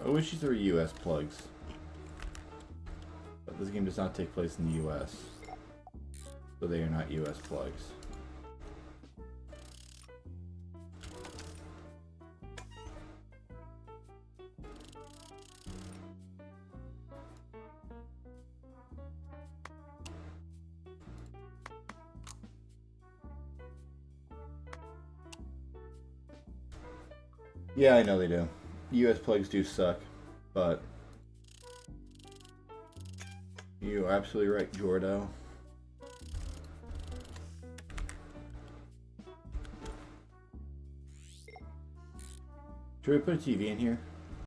I wish these were US plugs. But this game does not take place in the US. So they are not US plugs. Yeah, I know they do. US plugs do suck, but you're absolutely right, Jordo. Should we put a TV in here?